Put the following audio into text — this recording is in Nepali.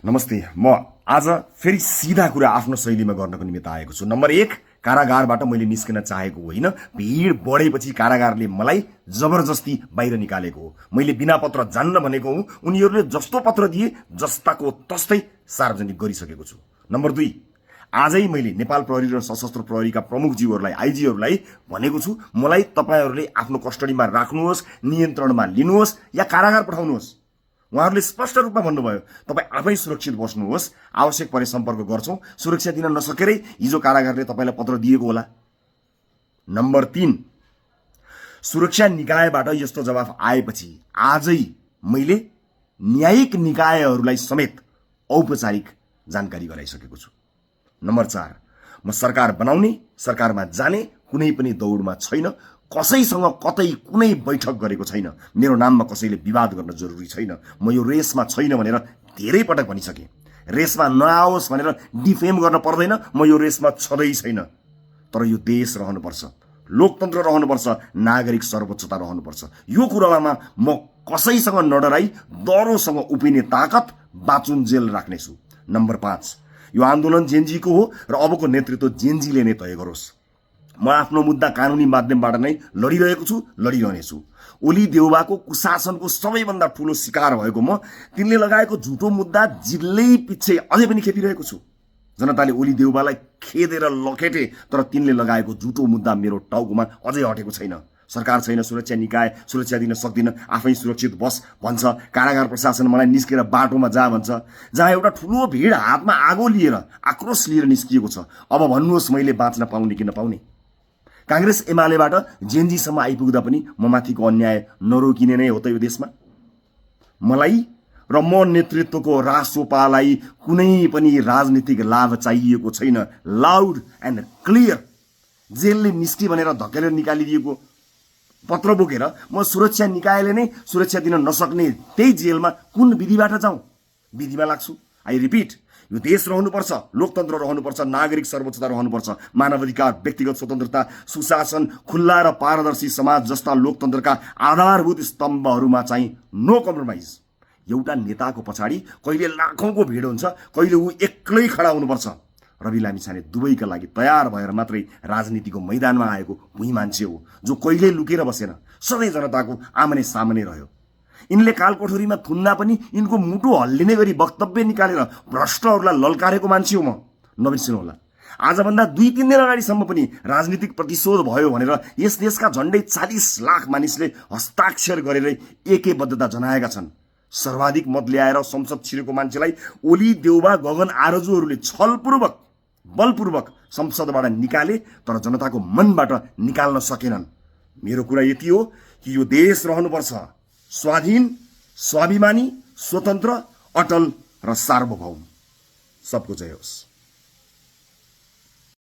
नमस्ते। म आज फेरि सिधा कुरा आफ्नो शैलीमा गर्नको निमित्त आएको छु। नम्बर 1, कारागारबाट मैले निस्किन चाहेको होइन। भिड बढेपछि कारागारले मलाई जबरजस्ती बाहिर निकालेको हो। मैले बिना पत्र जान्न भनेको हुँ। उनीहरूले जस्तो पत्र दिए जस्ताको तस्तै सार्वजनिक गरिसकेको छु। नम्बर 2, आजै मैले नेपाल प्रहरी र सशस्त्र प्रहरीका प्रमुखज्यूहरूलाई आइजीहरूलाई भनेको छु, मलाई तपाईहरूले आफ्नो कस्टडीमा राख्नुहोस्, नियन्त्रणमा लिनुहोस् या कारागार पठाउनुहोस्। उहाँहरूले स्पष्ट रूपमा भन्नुभयो, तपाईँ आफै सुरक्षित बस्नुहोस्, आवश्यक परे सम्पर्क गर्छौं। सुरक्षा दिन नसकेरै हिजो कारागारले तपाईलाई पत्र दिएको होला। नम्बर 3, सुरक्षा निकायबाट यस्तो जवाफ आएपछि आजै मैले न्यायिक निकायहरूलाई समेत औपचारिक जानकारी गराइसकेको छु। नम्बर 4, म सरकार बनाउने, सरकारमा जाने कुनै पनि दौडमा छैन। कसैसँग कतै कुनै बैठक गरेको छैन। मेरो नाममा कसैले विवाद गर्न जरुरी छैन। म यो रेसमा छैन भनेर धेरै पटक भनिसके। रेसमा नआओस् भनेर डिफेम गर्न पर्दैन। म यो रेसमा छँदै छैन। तर यो देश रहनुपर्छ, लोकतन्त्र रहनुपर्छ, नागरिक सर्वोच्चता रहनुपर्छ। यो कुरामा म कसैसँग नडराई दरोसँग उभिने ताकत बाँचुन जेल राख्नेछु। नम्बर 5, यो आन्दोलन जेनजीको हो र अबको नेतृत्व जेनजीले नै तय गरोस्। म आफ्नो मुद्दा कानुनी माध्यमबाट नै लडिरहेको छु, लडिरहनेछु। ओली देउबाको कुशासनको सबैभन्दा ठूलो शिकार भएको म तिनले लगाएको झुटो मुद्दा जिल्लै पिच्छे अझै पनि खेपिरहेको छु। जनताले ओली देउबालाई खेदेर लखेटे, तर तिनले लगाएको झुटो मुद्दा मेरो टाउकोमा अझै हटेको छैन। सरकार छैन, सुरक्षा निकाय सुरक्षा दिन सक्दिन, आफै सुरक्षित बस भन्छ। कारागार प्रशासन मलाई निस्केर बाटोमा जा भन्छ। जहाँ एउटा ठूलो भिड हातमा आगो लिएर आक्रोश लिएर निस्किएको छ। अब भन्नुहोस्, मैले बाँच्न पाउने कि नपाउने? कांग्रेस एमालेबाट जेनजीसम्म आइपुग्दा पनि म माथिको अन्याय नरोकिने नै हो त यो देशमा? मलाई र म नेतृत्वको रासोपालाई कुनै पनि राजनीतिक लाभ चाहिएको छैन। लाउड एन्ड क्लियर जेलले निस्कि भनेर धकेलेर निकालिदिएको पत्र बोकेर म सुरक्षा निकायले नै सुरक्षा दिन नसक्ने त्यही जेलमा कुन विधिबाट जाउँ? विधिमा लाग्छु। आई रिपिट, यो देश रहनुपर्छ, लोकतन्त्र रहनुपर्छ, नागरिक सर्वोच्चता रहनुपर्छ, मानवाधिकार, व्यक्तिगत स्वतन्त्रता, सुशासन, खुल्ला र पारदर्शी समाज जस्ता लोकतन्त्रका आधारभूत स्तम्भहरूमा चाहिँ नो कम्प्रोमाइज। एउटा नेताको पछाडि कहिले लाखौंको भिड हुन्छ, कहिले ऊ एक्लै खडा हुनुपर्छ। रवि लामिछाने दुवैका लागि तयार भएर मात्रै राजनीतिको मैदानमा आएको भुइँ मान्छे हो, जो कहिले लुकेर बसेन, सधैँ जनताको आमने सामने रह्यो। यिनले कालकोठरीमा थुन्दा पनि यिनको मुटु हल्लिने गरी वक्तव्य निकालेर भ्रष्टहरूलाई ललकारेको मान्छे हो म। नबिर्सिनुहोला, आजभन्दा 2-3 दिन अगाडिसम्म पनि राजनीतिक प्रतिशोध भयो भनेर यस देशका झण्डै 40 लाख मानिसले हस्ताक्षर गरेर एकबद्धता जनाएका छन्। सर्वाधिक मत ल्याएर संसद छिरेको मान्छेलाई ओली देउबा गगन आरजुहरूले छलपूर्वक बलपूर्वक संसदबाट निकाले, तर जनताको मनबाट निकाल्न सकेनन्। मेरो कुरा यति हो कि यो देश रहनुपर्छ स्वाधीन, स्वाभिमानी, स्वतन्त्र, अटल र सार्वभौम। सबको जय होस्।